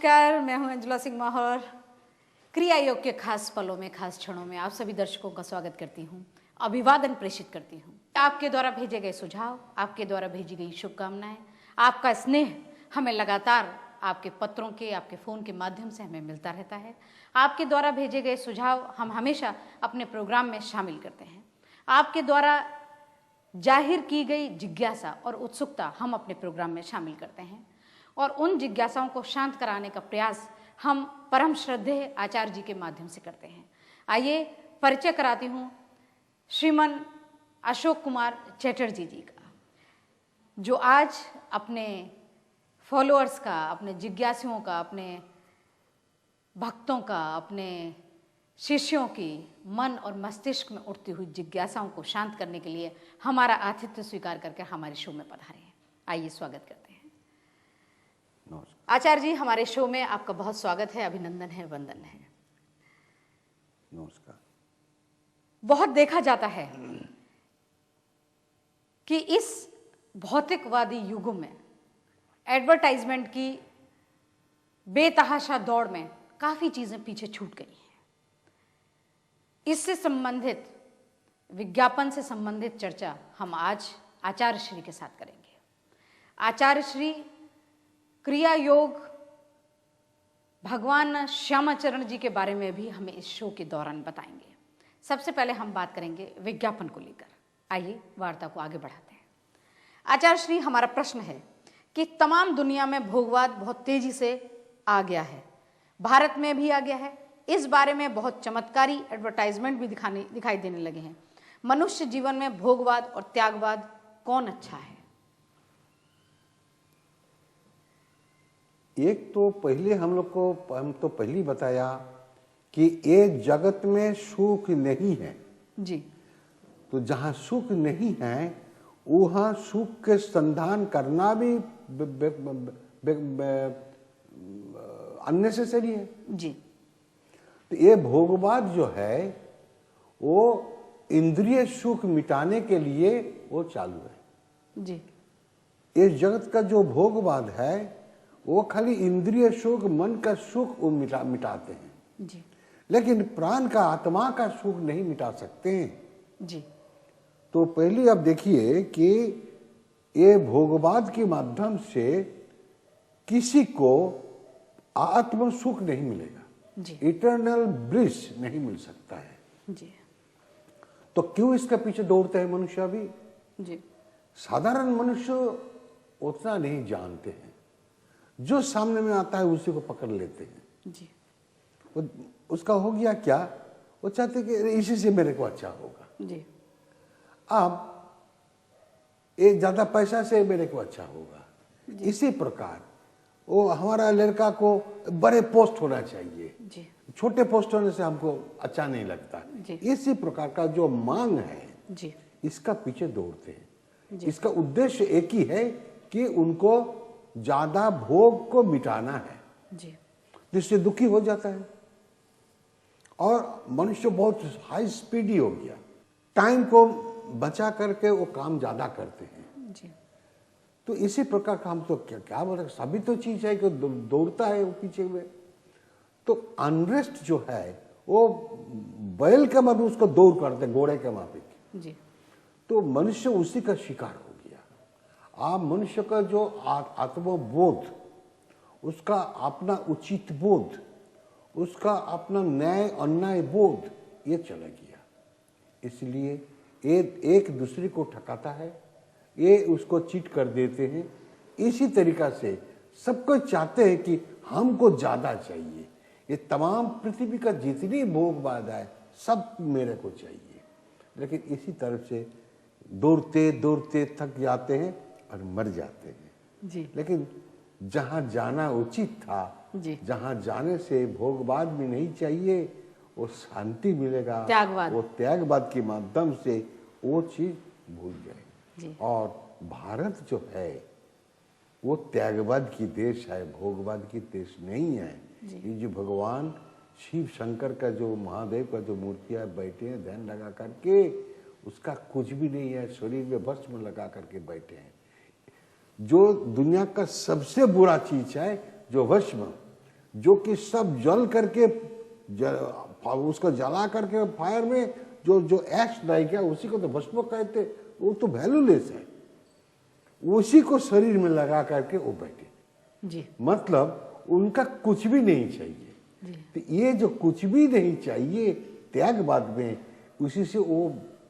नमस्कार, मैं हूं अंजुला सिंह माहौर। क्रिया योग के खास पलों में, खास क्षणों में आप सभी दर्शकों का स्वागत करती हूं, अभिवादन प्रेषित करती हूं। आपके द्वारा भेजे गए सुझाव, आपके द्वारा भेजी गई शुभकामनाएं, आपका स्नेह हमें लगातार आपके पत्रों के, आपके फ़ोन के माध्यम से हमें मिलता रहता है। आपके द्वारा भेजे गए सुझाव हम हमेशा अपने प्रोग्राम में शामिल करते हैं। आपके द्वारा जाहिर की गई जिज्ञासा और उत्सुकता हम अपने प्रोग्राम में शामिल करते हैं और उन जिज्ञासाओं को शांत कराने का प्रयास हम परम श्रद्धेय आचार्य जी के माध्यम से करते हैं। आइए परिचय कराती हूँ श्रीमान अशोक कुमार चैटर्जी जी का, जो आज अपने फॉलोअर्स का, अपने जिज्ञासुओं का, अपने भक्तों का, अपने शिष्यों की मन और मस्तिष्क में उठती हुई जिज्ञासाओं को शांत करने के लिए हमारा आतिथ्य स्वीकार करके हमारे शो में पधारे हैं। आइए स्वागत करते हैं। आचार्य जी, हमारे शो में आपका बहुत स्वागत है, अभिनंदन है, वंदन है। नमस्कार। बहुत देखा जाता है कि इस भौतिकवादी युग में एडवर्टाइजमेंट की बेतहाशा दौड़ में काफी चीजें पीछे छूट गई हैं। इससे संबंधित, विज्ञापन से संबंधित चर्चा हम आज आचार्य श्री के साथ करेंगे। आचार्य श्री क्रिया योग भगवान श्यामाचरण जी के बारे में भी हमें इस शो के दौरान बताएंगे। सबसे पहले हम बात करेंगे विज्ञापन को लेकर। आइए वार्ता को आगे बढ़ाते हैं। आचार्य श्री, हमारा प्रश्न है कि तमाम दुनिया में भोगवाद बहुत तेजी से आ गया है, भारत में भी आ गया है। इस बारे में बहुत चमत्कारी एडवर्टाइजमेंट भी दिखाई देने लगे हैं। मनुष्य जीवन में भोगवाद और त्यागवाद कौन अच्छा है? एक तो पहले हम तो पहले ही बताया कि ये जगत में सुख नहीं है जी। तो जहां सुख नहीं है वहां सुख के संधान करना भी अननेसेसरी है जी। तो ये भोगवाद जो है वो इंद्रिय सुख मिटाने के लिए वो चालू है जी। इस जगत का जो भोगवाद है वो खाली इंद्रिय सुख, मन का सुख वो मिटाते हैं जी। लेकिन प्राण का, आत्मा का सुख नहीं मिटा सकते हैं जी। तो पहले आप देखिए कि ये भोगवाद के माध्यम से किसी को आत्म सुख नहीं मिलेगा जी। इटर्नल ब्लिस नहीं मिल सकता है जी। तो क्यों इसके पीछे दौड़ते हैं मनुष्य? अभी जी। साधारण मनुष्य उतना नहीं जानते हैं, जो सामने में आता है उसी को पकड़ लेते हैं जी। उसका हो गया क्या, वो चाहते कि इसी से मेरे को अच्छा होगा जी। अब ये ज्यादा पैसा से मेरे को अच्छा होगा। इसी प्रकार वो हमारा लड़का को बड़े पोस्ट होना चाहिए जी। छोटे पोस्ट होने से हमको अच्छा नहीं लगता। इसी प्रकार का जो मांग है जी। इसका पीछे दौड़ते हैं। इसका उद्देश्य एक ही है कि उनको ज्यादा भोग को मिटाना है जी। जिससे दुखी हो जाता है और मनुष्य बहुत हाई स्पीडी हो गया, टाइम को बचा करके वो काम ज्यादा करते हैं जी। तो इसी प्रकार का हम तो क्या बोल रहे, सभी तो चीज है कि दौड़ता है वो पीछे में। तो अनरेस्ट जो है वो बैल के माफी उसको दौड़ करते, घोड़े के माफी जी। तो मनुष्य उसी का शिकार हो गया। आप मनुष्य का जो आत्मबोध, उसका अपना उचित बोध, उसका अपना न्याय अन्याय बोध ये चला गया। इसलिए एक दूसरे को ठकाता है, ये उसको चीट कर देते हैं। इसी तरीका से सबको चाहते हैं कि हमको ज्यादा चाहिए, ये तमाम पृथ्वी का जितनी भोगवाद है सब मेरे को चाहिए। लेकिन इसी तरफ से दौड़ते दौड़ते थक जाते हैं और मर जाते हैं जी। लेकिन जहां जाना उचित था, जहां जाने से भोगवाद भी नहीं चाहिए, वो शांति मिलेगा, त्यागवाद, वो त्यागवाद के माध्यम से वो चीज भूल जाए। और भारत जो है वो त्यागवाद की देश है, भोगवाद की देश नहीं है। ये जो भगवान शिव शंकर का जो महादेव का जो मूर्तियां बैठे हैं ध्यान लगा करके, उसका कुछ भी नहीं है, शरीर में भस्म लगा करके बैठे हैं। जो दुनिया का सबसे बुरा चीज है जो भस्म, जो कि सब जल करके उसको जला करके फायर में जो जो ऐश रह गया उसी को तो भस्म कहते, वो तो वैल्यूलेस है, उसी को शरीर में लगा करके वो बैठे जी। मतलब उनका कुछ भी नहीं चाहिए जी। तो ये जो कुछ भी नहीं चाहिए त्यागवाद में, उसी से वो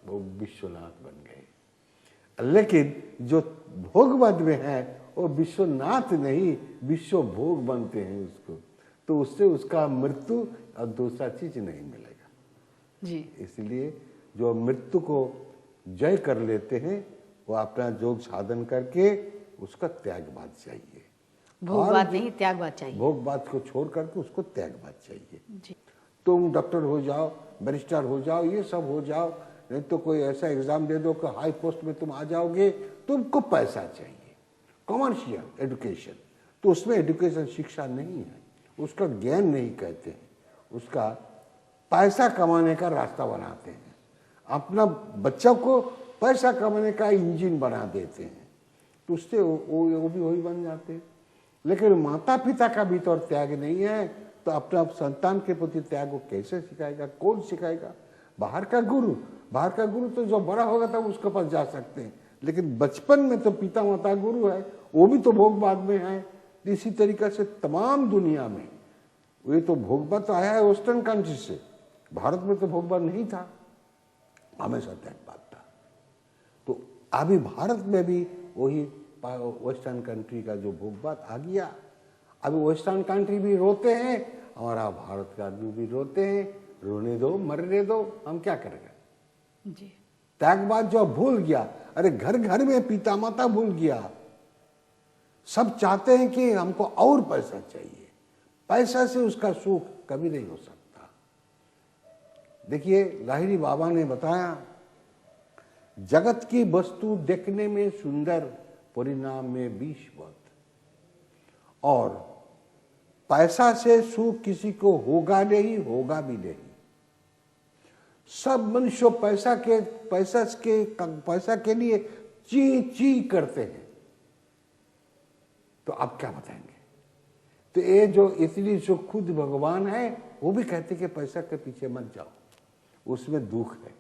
विश्वनाथ बन गए। लेकिन जो भोगवाद में है वो विश्वनाथ नहीं विश्व भोग बनते हैं उसको, तो उससे उसका मृत्यु और दूसरा चीज नहीं मिलेगा जी। इसलिए जो मृत्यु को जय कर लेते हैं वो अपना योग साधन करके उसका त्यागवाद चाहिए, भोगवाद नहीं त्यागवाद चाहिए। भोगवाद को छोड़ करके उसको त्यागवाद चाहिए। जी। तुम डॉक्टर हो जाओ, बैरिस्टर हो जाओ, ये सब हो जाओ, नहीं तो कोई ऐसा एग्जाम दे दो कि हाई पोस्ट में तुम आ जाओगे, तुमको पैसा चाहिए, कॉमर्शियल एजुकेशन, तो उसमें एजुकेशन शिक्षा नहीं है, उसका ज्ञान नहीं कहते हैं, उसका पैसा कमाने का रास्ता बनाते हैं, अपना बच्चा को पैसा कमाने का इंजन बना देते हैं, तो उससे वो भी वही बन जाते हैं। लेकिन माता पिता का भी तो त्याग नहीं है, तो अपना संतान के प्रति त्याग वो कैसे सिखाएगा, कौन सिखाएगा? बाहर का गुरु तो जो बड़ा होगा तब उसके पास जा सकते हैं, लेकिन बचपन में तो पिता माता गुरु है, वो भी तो भोगवाद में है। इसी तरीके से तमाम दुनिया में ये तो भोगवाद तो आया है वेस्टर्न कंट्री से, भारत में तो भोगवाद नहीं था, हमेशा त्यागवाद था। तो अभी भारत में भी वही वेस्टर्न कंट्री का जो भोगवाद आ गया, अभी वेस्टर्न कंट्री भी रोते हैं, हमारा भारत का आदमी भी रोते हैं, रोने दो, मरने दो, हम क्या करेंगे जी। त्यागवाद जो भूल गया, अरे घर घर में पिता माता भूल गया, सब चाहते हैं कि हमको और पैसा चाहिए, पैसा से उसका सुख कभी नहीं हो सकता। देखिए लाहिड़ी बाबा ने बताया, जगत की वस्तु देखने में सुंदर, परिणाम में विषवत, और पैसा से सुख किसी को होगा नहीं, होगा भी नहीं। सब मनुष्य पैसा के लिए ची ची करते हैं, तो आप क्या बताएंगे? तो ये जो इतनी जो खुद भगवान है वो भी कहते कि पैसा के पीछे मत जाओ, उसमें दुख है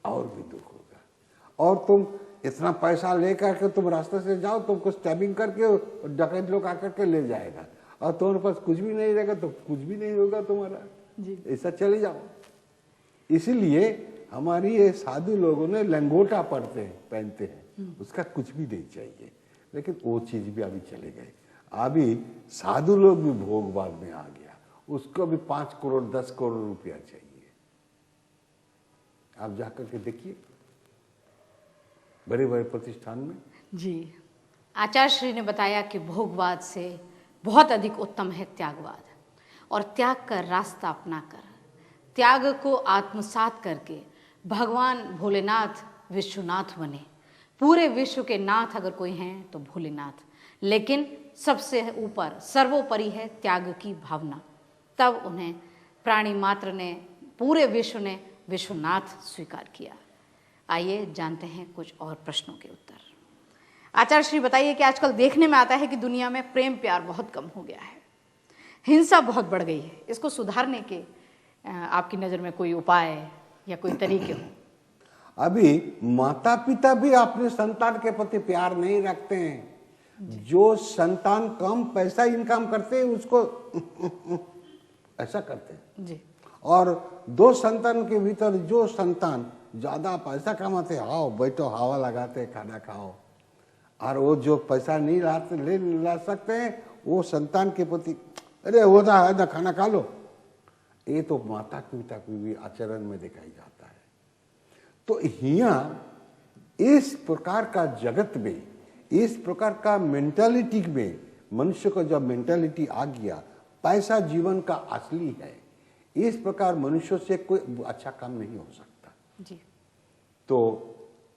और भी दुख होगा, और तुम इतना पैसा लेकर के तुम रास्ते से जाओ, तुमको स्टैबिंग करके डकैत लोग आकर के ले जाएगा, और तुम्हारे पास कुछ भी नहीं रहेगा तो कुछ भी नहीं होगा तुम्हारा जी। ऐसा चले जाओ। इसीलिए हमारी ये साधु लोगों ने लंगोटा पहनते हैं, उसका कुछ भी नहीं चाहिए, लेकिन वो चीज भी अभी चले गए। अभी साधु लोग भी भोगवाद में आ गया, उसको भी 5 करोड़ 10 करोड़ रुपया चाहिए। आप जाकर के देखिए बड़े बड़े प्रतिष्ठान में। जी। आचार्य श्री ने बताया कि भोगवाद से बहुत अधिक उत्तम है त्यागवाद, और त्याग का रास्ता अपनाकर, त्याग को आत्मसात करके भगवान भोलेनाथ विश्वनाथ बने। पूरे विश्व के नाथ अगर कोई हैं तो भोलेनाथ, लेकिन सबसे ऊपर सर्वोपरि है त्याग की भावना, तब उन्हें प्राणी मात्र ने, पूरे विश्व ने विश्वनाथ स्वीकार किया। आइए जानते हैं कुछ और प्रश्नों के उत्तर। आचार्य श्री बताइए कि आजकल देखने में आता है कि दुनिया में प्रेम प्यार बहुत कम हो गया है, हिंसा बहुत बढ़ गई है, इसको सुधारने के आपकी नज़र में कोई उपाय या कोई तरीके हो? अभी माता पिता भी अपने संतान के प्रति प्यार नहीं रखते हैं। जो संतान कम पैसा इनकम करते हैं उसको ऐसा करते हैं जी। और दो संतान के भीतर जो संतान ज्यादा पैसा कमाते, आओ बैठो हवा लगाते खाना खाओ, और वो जो पैसा नहीं ला सकते हैं वो संतान के प्रति अरे होता है ना खाना खा लो, ये तो माता पिता को भी आचरण में दिखाई जाता है। तो यहाँ इस प्रकार का जगत में, इस प्रकार का मेंटालिटी में मनुष्य को जब मेंटालिटी आ गया पैसा जीवन का असली है, इस प्रकार मनुष्य से कोई अच्छा काम नहीं हो सकता जी। तो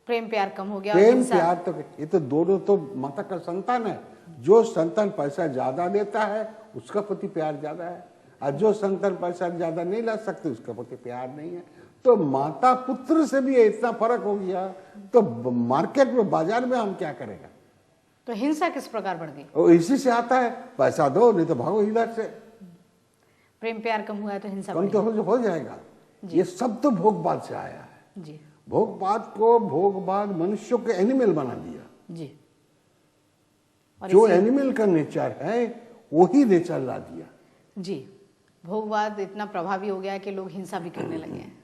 प्रेम प्यार कम हो गया, प्रेम प्यार तो ये तो दोनों तो माता का संतान है। जो संतान पैसा ज्यादा देता है उसका प्रति प्यार ज्यादा है, और जो संतान पैसा ज्यादा नहीं ला सकते उसका प्रति प्यार नहीं है। तो माता पुत्र से भी इतना फर्क हो गया, तो मार्केट में बाजार में हम क्या करेगा? तो हिंसा किस प्रकार बढ़ गई? और इसी से आता है पैसा दो नहीं तो भागो इधर से। प्रेम प्यार कम हुआ है तो हिंसा कम बढ़ी। तो हो जाएगा। ये सब तो भोगवाद से आया है। जी भोगवाद मनुष्य को एनिमल बना दिया। जी। और जो इसी- एनिमल का नेचर है वही नेचर ला दिया। जी, भोगवाद इतना प्रभावी हो गया है कि लोग हिंसा भी करने लगे हैं।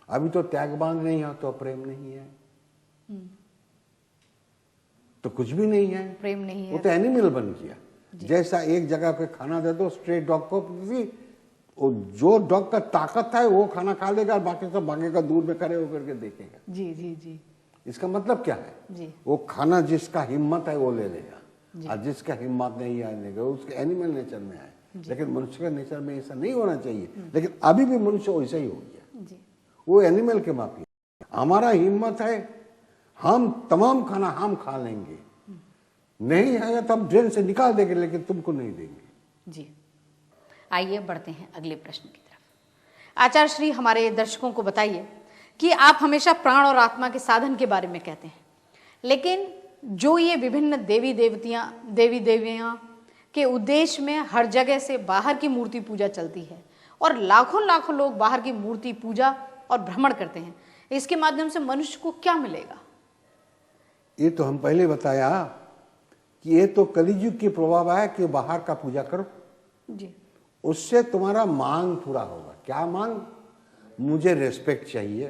अभी तो त्यागबान नहीं है तो प्रेम नहीं है, तो कुछ भी नहीं है। प्रेम नहीं वो है तो एनिमल बन गया। जैसा एक जगह पे खाना दे दो स्ट्रे डॉग को, वो जो डॉग का ताकत है वो खाना खा लेगा, बाकी सब भागेगा, दूर में खड़े होकर के देखेगा। जी जी जी इसका मतलब क्या है? जी वो खाना जिसका हिम्मत है वो ले लेगा, और जिसका हिम्मत नहीं है लेगा, उसके एनिमल नेचर में है। लेकिन मनुष्य का नेचर में ऐसा नहीं होना चाहिए, लेकिन अभी भी मनुष्य वैसा ही हो गया। जी वो एनिमल के माफी। हमारा हिम्मत है, हम तमाम खाना हम खा लेंगे, नहीं है तो हम ड्रेन से निकाल देंगे, लेकिन तुमको नहीं देंगे। जी। आइए बढ़ते हैं अगले प्रश्न की तरफ। आचार्य श्री, हमारे दर्शकों को बताइए कि आप हमेशा प्राण और आत्मा के साधन के बारे में कहते हैं, लेकिन जो ये विभिन्न देवी देवियां के उद्देश्य में हर जगह से बाहर की मूर्ति पूजा चलती है और लाखों लाखों लोग बाहर की मूर्ति पूजा और भ्रमण करते हैं, इसके माध्यम से मनुष्य को क्या मिलेगा? ये तो हम पहले बताया कि ये तो कलियुग की प्रभाव है कि बाहर का पूजा करो, जी उससे तुम्हारा मांग पूरा होगा। क्या मांग? मुझे रेस्पेक्ट चाहिए,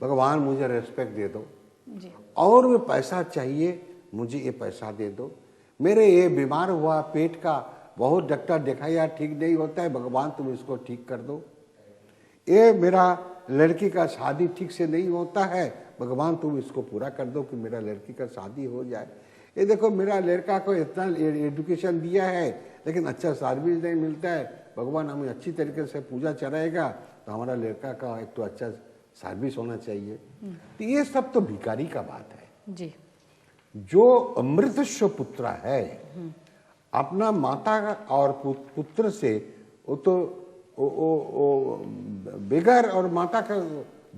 भगवान मुझे रेस्पेक्ट दे दो। जी और वो पैसा चाहिए, मुझे ये पैसा दे दो। मेरे ये बीमार हुआ पेट का, बहुत डॉक्टर दिखाया ठीक नहीं होता है, भगवान तुम इसको ठीक कर दो। ये मेरा लड़की का शादी ठीक से नहीं होता है, भगवान तुम इसको पूरा कर दो कि मेरा लड़की का शादी हो जाए। ये देखो मेरा लड़का को इतना एजुकेशन दिया है लेकिन अच्छा सर्विस नहीं मिलता है, भगवान हमें अच्छी तरीके से पूजा चलाएगा तो हमारा लड़का का एक तो अच्छा सर्विस होना चाहिए। तो ये सब तो भिखारी का बात है। जी जो अमृतस्व पुत्र है, अपना माता और पुत्र से, वो तो बेगर और माता का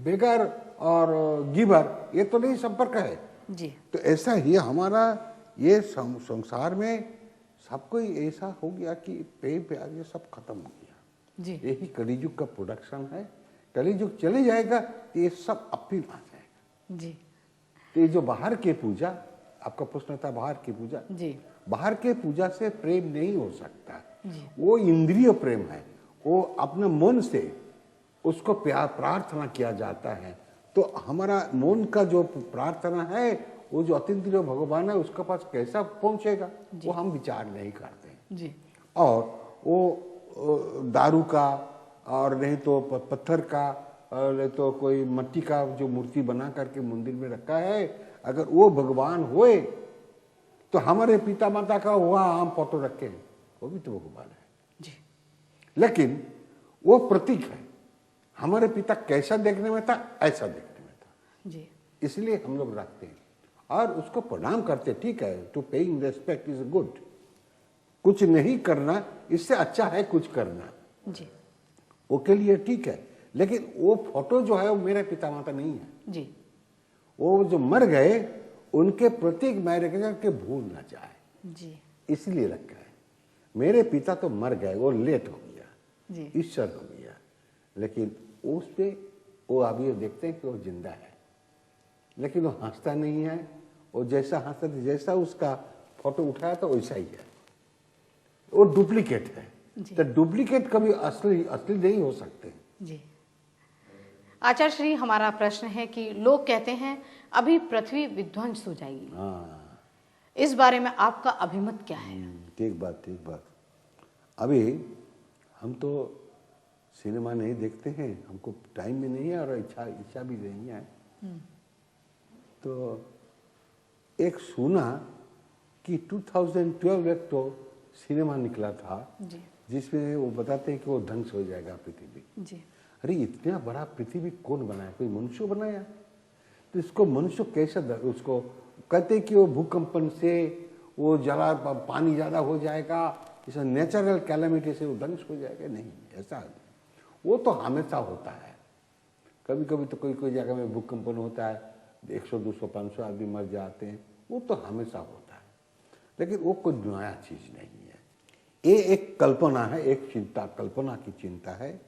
बेगर और गिवर, ये तो नहीं संपर्क है। जी तो ऐसा ही हमारा ये संसार में सब कोई ऐसा हो गया कि प्रेम प्यार ये सब खत्म हो गया। जी यही कलियुग का प्रोडक्शन है। कलियुग चले जाएगा तो ये सब अपनी आ जाएगा। जी तो ये जो बाहर की पूजा, आपका प्रश्न था बाहर की पूजा, जी बाहर के पूजा से प्रेम नहीं हो सकता। जी वो इंद्रिय प्रेम है, वो अपने मन से उसको प्यार प्रार्थना किया जाता है। तो हमारा मन का जो प्रार्थना है, वो जो अतीन्द्रिय भगवान है उसके पास कैसा पहुंचेगा वो हम विचार नहीं करते। जी और वो दारू का और नहीं तो पत्थर का और नहीं तो कोई मिट्टी का जो मूर्ति बना करके मंदिर में रखा है, अगर वो भगवान होए तो हमारे पिता माता का हुआ हम फोटो रखे हैं, वो भी तो भगवान है। जी लेकिन वो प्रतीक है। हमारे पिता कैसा देखने में था, ऐसा देखने में था, जी इसलिए हम लोग रखते हैं और उसको प्रणाम करते। ठीक है, to paying respect is good. कुछ नहीं करना इससे अच्छा है कुछ करना, जी वो के लिए ठीक है। लेकिन वो फोटो जो है वो मेरे पिता माता नहीं है। जी वो जो मर गए उनके प्रतीक मैं रखा के भूल ना जाए, जी इसलिए रखा है। मेरे पिता तो मर गए, वो लेट हो गया, जी ईश्वर हो गया, लेकिन उस पे वो अभी देखते हैं कि वो जिंदा है, लेकिन वो हंसता नहीं है। वो जैसा हंसता था, जैसा उसका फोटो उठाया था वैसा ही है, वो डुप्लीकेट है। तो डुप्लीकेट कभी असली नहीं हो सकते। जी। आचार्य श्री, हमारा प्रश्न है कि लोग कहते हैं अभी पृथ्वी विध्वंस हो जाएगी, हाँ, इस बारे में आपका अभिमत क्या है? ठीक बात, ठीक बात। अभी हम तो सिनेमा नहीं देखते हैं, हमको टाइम भी नहीं है और इच्छा भी नहीं है। तो एक सुना कि 2012 एक तो सिनेमा निकला था जी जिसमें वो बताते हैं कि वो ध्वंस हो जाएगा पृथ्वी। जी अरे इतना बड़ा पृथ्वी कौन बनाया? कोई मनुष्य बनाया? तो इसको मनुष्य कैसे उसको कहते हैं कि वो भूकंपन से वो जला पानी ज्यादा हो जाएगा, इस नेचुरल कैलेमिटी से वो ध्वंस हो जाएगा। नहीं, ऐसा वो तो हमेशा होता है। कभी कभी तो कोई कोई जगह में भूकंपन होता है, 100 200 500 आदमी मर जाते हैं, वो तो हमेशा होता है। लेकिन वो कोई नया चीज नहीं है। ये एक कल्पना है, एक चिंता, कल्पना की चिंता है,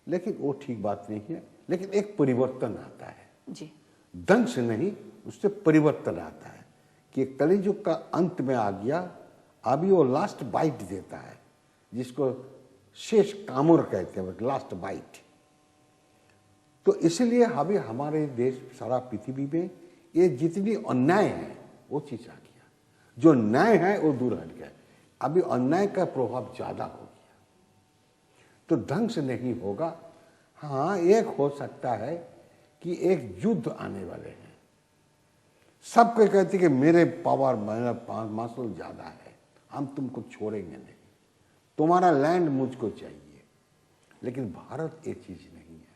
लेकिन वो ठीक बात नहीं है। लेकिन एक परिवर्तन आता है जी, ढंग से नहीं, उससे परिवर्तन आता है कि कलियुग का अंत में आ गया, अभी वो लास्ट बाइट देता है, जिसको शेष कामुर कहते हैं, लास्ट बाइट। तो इसलिए अभी हमारे देश, सारा पृथ्वी में ये जितनी अन्याय है वो चीज आ गया, जो न्याय है वो दूर हट गया। अभी अन्याय का प्रभाव ज्यादा हो गया, तो ढंग से नहीं होगा। हाँ, एक हो सकता है कि एक युद्ध आने वाले हैं, सब कोई कहते कि मेरे पावर, मेरा मासल ज्यादा है, हम तुमको छोड़ेंगे नहीं, तुम्हारा लैंड मुझको चाहिए। लेकिन भारत ये चीज नहीं है।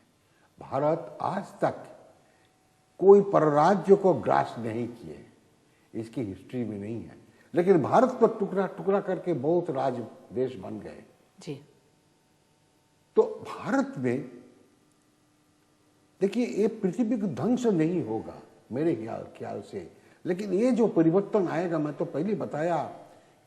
भारत आज तक कोई परराज्य को ग्रास नहीं किए, इसकी हिस्ट्री में नहीं है। लेकिन भारत को टुकड़ा टुकड़ा करके बहुत राज देश बन गए जी। तो भारत में देखिए, ये पृथ्वी के ढंग से नहीं होगा मेरे ख्याल से। लेकिन ये जो परिवर्तन आएगा, मैं तो पहले बताया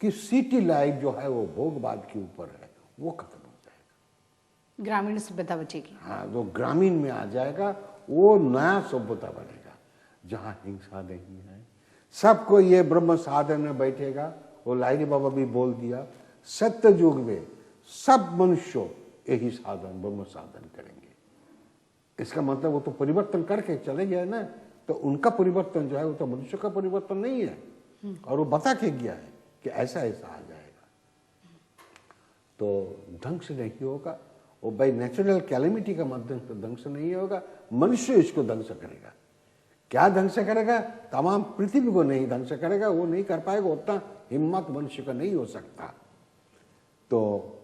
कि सिटी लाइफ जो है वो भोगवाद के ऊपर है, वो खत्म हो जाएगा, ग्रामीण सभ्यता बचेगी। हाँ, जो ग्रामीण में आ जाएगा वो नया सभ्यता बनेगा, जहाँ हिंसा नहीं है, सबको ये ब्रह्म साधन में बैठेगा। वो लाहिरी बाबा भी बोल दिया, सत्य युग में सब मनुष्य यही साधन, ब्रह्म साधन करेंगे। इसका मतलब वो तो परिवर्तन करके चले गए ना, तो उनका परिवर्तन जो है वो तो मनुष्य का परिवर्तन नहीं है, और वो बता के गया है कि ऐसा ऐसा आ जाएगा। तो ढंग से नहीं होगा, वो बाई नेचुरल कैलेमिटी का माध्यम से ढंग से नहीं होगा। मनुष्य इसको ढंग से करेगा। क्या ढंग से करेगा? तमाम पृथ्वी को नहीं ढंग से करेगा, वो नहीं कर पाएगा, उतना हिम्मत मनुष्य का नहीं हो सकता। तो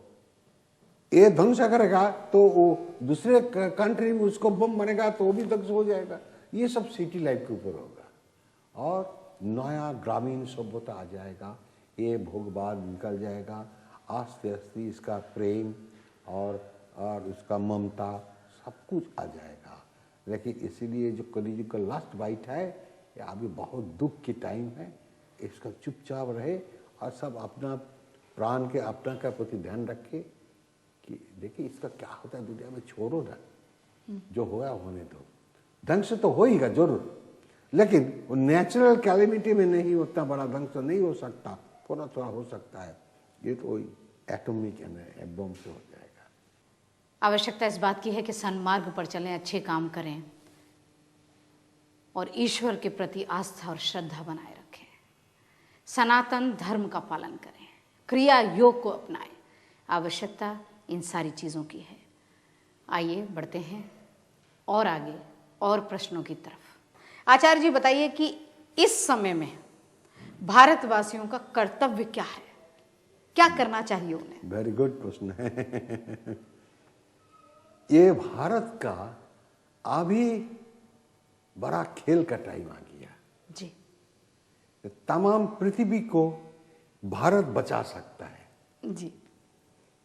ये ढंग से करेगा तो वो दूसरे कंट्री में उसको बम मरेगा तो वो भी ढंग से हो जाएगा। ये सब सिटी लाइफ के ऊपर होगा, और नया ग्रामीण सभ्यता आ जाएगा, ये भोगवाद निकल जाएगा। आस्ते आस्ते इसका प्रेम और इसका ममता सब कुछ आ जाएगा। लेकिन इसीलिए जो कलियुग का लास्ट बाइट है, ये अभी बहुत दुख की टाइम है, इसका चुपचाप रहे और सब अपना प्राण के अपना का प्रति ध्यान रखे कि देखिए इसका क्या होता है दुनिया में, छोड़ो ना, जो होया होने दो। ढंग से तो होएगा जरूर, लेकिन वो नेचुरल कैलेमिटी में नहीं, उतना बड़ा ढंग से नहीं हो सकता, थोड़ा थोड़ा हो सकता है। ये तो एटॉमिक बम से हो जाएगा। आवश्यकता इस बात की है कि सन्मार्ग पर चलें, अच्छे काम करें और ईश्वर के प्रति आस्था और श्रद्धा बनाए रखें, सनातन धर्म का पालन करें, क्रिया योग को अपनाएं। आवश्यकता इन सारी चीज़ों की है। आइए बढ़ते हैं और आगे और प्रश्नों की तरफ। आचार्य जी बताइए कि इस समय में भारतवासियों का कर्तव्य क्या है, क्या करना चाहिए उन्हें? वेरी गुड प्रश्न है। ये भारत का अभी बड़ा खेल का टाइम आ गया जी। तमाम पृथ्वी को भारत बचा सकता है जी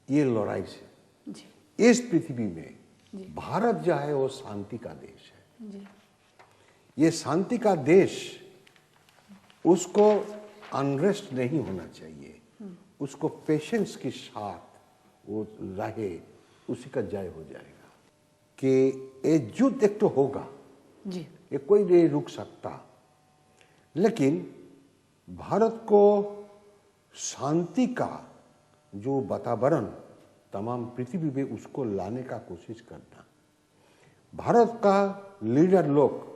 ये लड़ाई से। जी इस पृथ्वी में भारत जो है वो शांति का देश है। जी ये शांति का देश, उसको अनरेस्ट नहीं होना चाहिए, उसको पेशेंस के साथ वो रहे, उसी का जय हो जाएगा। कि ये युद्ध एक तो होगा जी। ये कोई नहीं रुक सकता, लेकिन भारत को शांति का जो वातावरण तमाम पृथ्वी में उसको लाने का कोशिश करना। भारत का लीडर लोग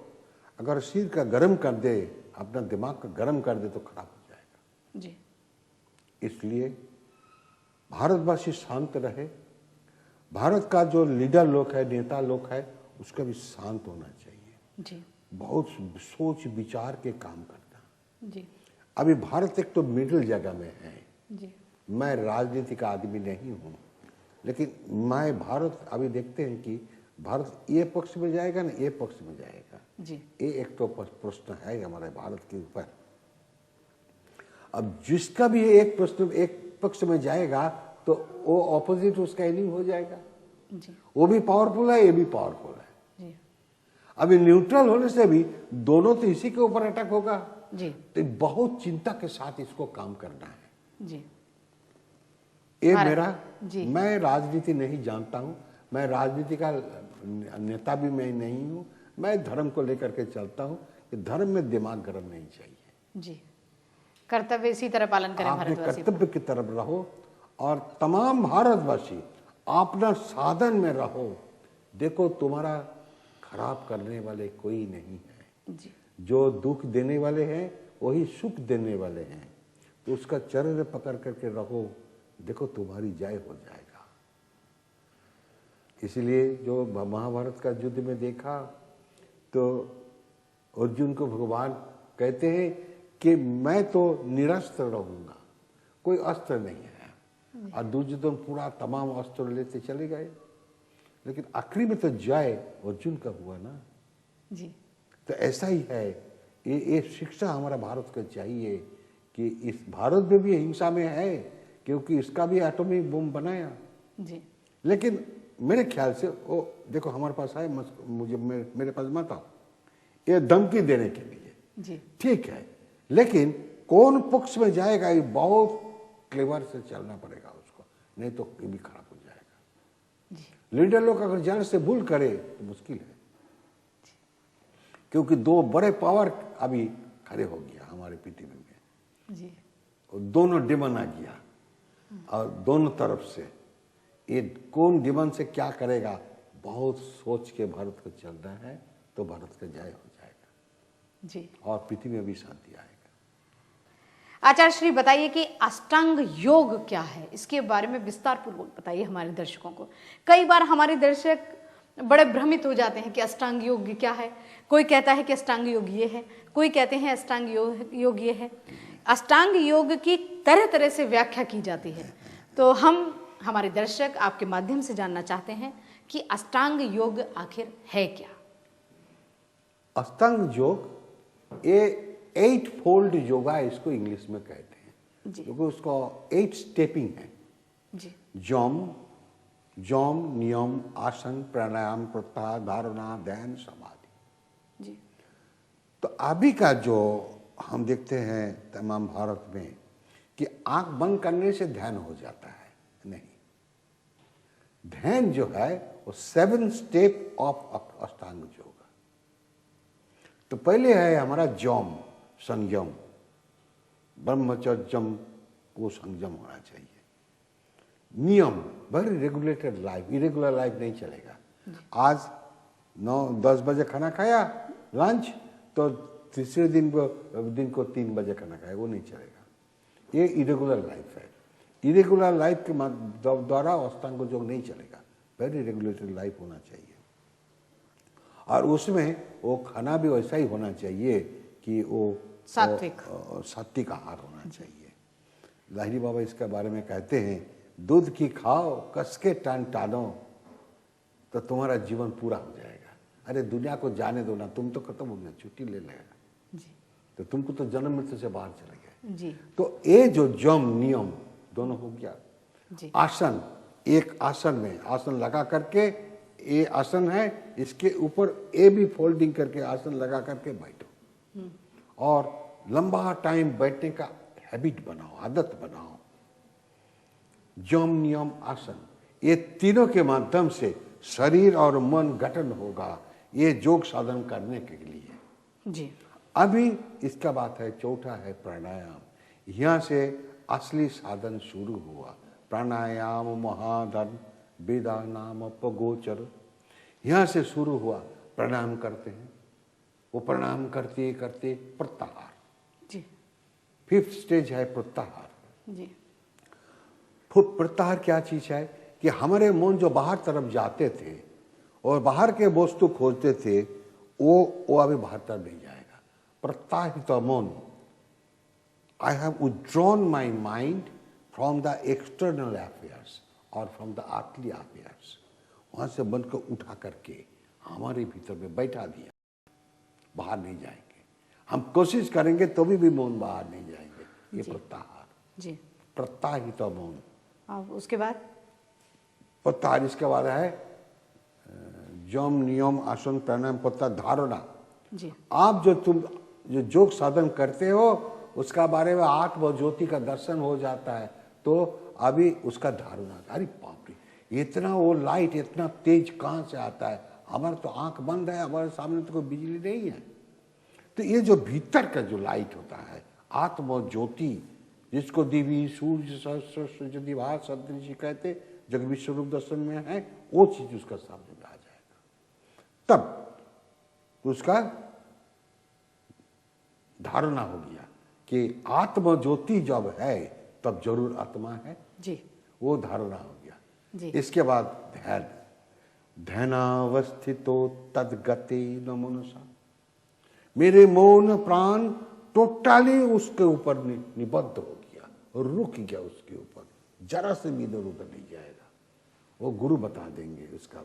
अगर सिर का गर्म कर दे, अपना दिमाग का गर्म कर दे तो खराब हो जाएगा। जी इसलिए भारतवासी शांत रहे। भारत का जो लीडर लोग है, नेता लोग है, उसका भी शांत होना चाहिए, जी बहुत सोच विचार के काम करना। जी अभी भारत एक तो मिडिल जगह में है। जी मैं राजनीतिक आदमी नहीं हूँ, लेकिन मैं भारत अभी देखते हैं कि भारत ये पक्ष में जाएगा ना ये पक्ष में जाएगा। जी ये एक तो प्रश्न है हमारे भारत के ऊपर। अब जिसका भी एक प्रश्न एक पक्ष में जाएगा तो वो ऑपोजिट उसका एनिमी हो जाएगा। जी वो भी पावरफुल है, ये भी पावरफुल है। जी अभी न्यूट्रल होने से भी दोनों तो इसी के ऊपर अटैक होगा। जी तो बहुत चिंता के साथ इसको काम करना है। जी ये भारत। मेरा जी। मैं राजनीति नहीं जानता हूँ, मैं राजनीति का नेता भी मैं नहीं हूँ, मैं धर्म को लेकर के चलता हूँ कि धर्म में दिमाग गर्म नहीं चाहिए। जी, कर्तव्य इसी तरह पालन करें आपने भारतवासी। कर्तव्य की तरफ रहो और तमाम भारतवासी अपना साधन में रहो। देखो तुम्हारा खराब करने वाले कोई नहीं है। जी, जो दुख देने वाले हैं वही सुख देने वाले हैं, तो उसका चरण पकड़ करके रहो, देखो तुम्हारी जय हो जाएगा। इसलिए जो महाभारत का युद्ध में देखा तो अर्जुन को भगवान कहते हैं कि मैं तो निरस्त्र रहूंगा, कोई अस्त्र नहीं है, और दुर्योधन पूरा तमाम अस्त्र लेते चले गए, लेकिन आखिरी में तो जय अर्जुन का हुआ ना। जी, तो ऐसा ही है, ये शिक्षा हमारा भारत को चाहिए कि इस भारत में भी हिंसा में है, क्योंकि इसका भी एटॉमिक बम बनाया। जी, लेकिन मेरे ख्याल से वो देखो हमारे पास है, मुझे मेरे पास मत आओ, ये धमकी देने के लिए जी, ठीक है, लेकिन कौन पक्ष में जाएगा ये बहुत क्लेवर से चलना पड़ेगा उसको, नहीं तो ये भी खराब हो जाएगा। जी, लीडर लोग अगर जान से भूल करे तो मुश्किल है, क्योंकि दो बड़े पावर अभी खड़े हो गया हमारे पृथ्वी में, जी, और दोनों डिमन आ गया, और दोनों तरफ से ये कौन डिमन से क्या करेगा बहुत सोच के भारत को चलना है, तो भारत का जय हो जाएगा जी। और पृथ्वी में भी शांति आएगा। आचार्य श्री बताइए कि अष्टांग योग क्या है, इसके बारे में विस्तार पूर्वक बताइए हमारे दर्शकों को। कई बार हमारे दर्शक बड़े भ्रमित हो जाते हैं कि अष्टांग योग क्या है। कोई कहता है कि अष्टांग योग ये है, कोई कहते हैं अष्टांग योग ये है। अष्टांग योग की तरह तरह से व्याख्या की जाती है, तो हम हमारे दर्शक आपके माध्यम से जानना चाहते हैं कि अष्टांग योग आखिर है क्या। अष्टांग योग ये 8 फोल्ड योगा इसको इंग्लिश में कहते हैं, जी, क्योंकि उसको 8 स्टेपिंग है। जी, जौम नियम आसन प्राणायाम प्रत्याहार धारणा ध्यान समाधि। जी, तो अभी का जो हम देखते हैं तमाम भारत में कि आंख बंद करने से ध्यान हो जाता है, नहीं, ध्यान जो है वो 7 स्टेप ऑफ अष्टांग योग। तो पहले है हमारा जौम संयम, ब्रह्मचर्यम को संयम होना चाहिए। नियम very regulated life, irregular life नहीं चलेगा। आज 9-10 बजे खाना खाया लंच, तो तीसरे दिन को 3 बजे खाना खाया, वो नहीं चलेगा। ये इरेगुलर लाइफ है। इरेगुलर लाइफ के द्वारा अष्टांग योग नहीं चलेगा, वेरी रेगुलेटेड लाइफ होना चाहिए। और उसमें वो खाना भी वैसा ही होना चाहिए कि वो सात्विक आहार होना चाहिए। लाहिरी बाबा इसके बारे में कहते हैं, दूध की खाओ कस के टानो तो तुम्हारा जीवन पूरा हो जाएगा। अरे दुनिया को जाने दो ना, तुम तो खत्म हो गया, छुट्टी ले लेगा, तो तुमको तो जन्म मृत्यु से बाहर चले गए जी। तो ये जो जम नियम दोनों हो गया। जी, आसन, एक आसन में आसन लगा करके, ये आसन है, इसके ऊपर ए भी फोल्डिंग करके आसन लगा करके बैठो, और लंबा टाइम बैठने का हैबिट बनाओ, आदत बनाओ। जम नियम आसन, ये तीनों के माध्यम से शरीर और मन गठन होगा, ये योग साधन करने के लिए। जी, अभी इसका बात है, चौथा है प्राणायाम। यहाँ से असली साधन शुरू हुआ। प्राणायाम महाधन वेदा नाम अपगोचर, यहाँ से शुरू हुआ। प्राणायाम करते हैं, वो प्राणायाम करते करते प्रत्याहार, जी, 5th स्टेज है प्रत्याहार। जी, प्रत्याहार क्या चीज है कि हमारे मन जो बाहर तरफ जाते थे और बाहर के वस्तु खोजते थे, वो अभी बाहर तरफ नहीं जाएगा। प्रत्याहित मन, I have withdrawn my mind from the external affairs और फ्रॉम द अर्थली अफेयर्स, वहां से मन को उठा करके हमारे भीतर में बैठा दिया, बाहर नहीं जाएंगे। हम कोशिश करेंगे तो भी मन बाहर नहीं जाएंगे। ये प्रत्याहार, जी, प्रत्याहित मन। अब उसके बाद प्रत्याहार, इसके बाद है जम नियम आसन प्राणायाम प्रत्याहार धारणा। जी, आप जो योग साधन करते हो उसका बारे में आत्म ज्योति का दर्शन हो जाता है, तो अभी उसका धारणा, अरे बाप रे, इतना वो लाइट इतना तेज कहाँ से आता है, हमारा तो आंख बंद है, हमारे सामने तो कोई बिजली नहीं है। तो ये जो भीतर का जो लाइट होता है, आत्म ज्योति, जिसको दिवी सूर्य सहस्र दिवा सदृश कहते, जग विश्व रूप दर्शन में है, वो चीज उसका सामने में आ जाएगा। तब उसका धारणा हो गया कि आत्म ज्योति जब है तब जरूर आत्मा है जी, वो धारणा हो गया जी। इसके बाद ध्यान, ध्यानावस्थितो तद्गते न मनसा, मेरे मौन प्राण टोटली उसके ऊपर निबद्ध हो गया और रुक गया उसके ऊपर, जरा से भी इधर उधर नहीं जाएगा। वो गुरु बता देंगे उसका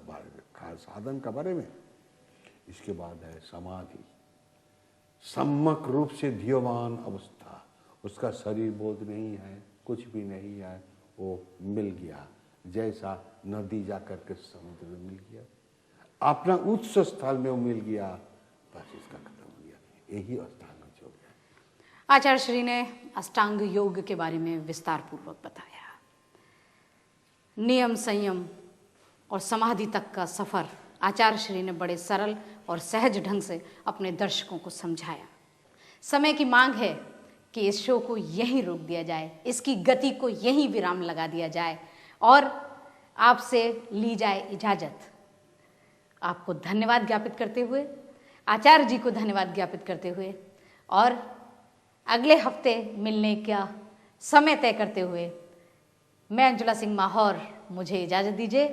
खास साधन का बारे में। इसके बाद है समाधि, सम्यक रूप से धियमान अवस्था, उसका शरीर बोध नहीं है, कुछ भी नहीं है, वो मिल गया, जैसा नदी जाकर के समुद्र में मिल गया, अपना उच्च स्थल में वो मिल गया, बस इसका खत्म हो गया। यही अष्टांग योग है। आचार्य श्री ने अष्टांग योग के बारे में विस्तार पूर्वक बताया। नियम, संयम और समाधि तक का सफर आचार्य श्री ने बड़े सरल और सहज ढंग से अपने दर्शकों को समझाया। समय की मांग है कि इस शो को यहीं रोक दिया जाए, इसकी गति को यहीं विराम लगा दिया जाए और आपसे ली जाए इजाजत। आपको धन्यवाद ज्ञापित करते हुए, आचार्य जी को धन्यवाद ज्ञापित करते हुए और अगले हफ्ते मिलने का समय तय करते हुए मैं अंजुला सिंह माहौर मुझे इजाज़त दीजिए।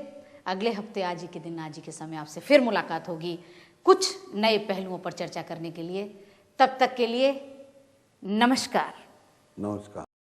अगले हफ्ते आज ही के दिन, आज ही के समय आपसे फिर मुलाकात होगी कुछ नए पहलुओं पर चर्चा करने के लिए। तब तक के लिए नमस्कार। नमस्कार।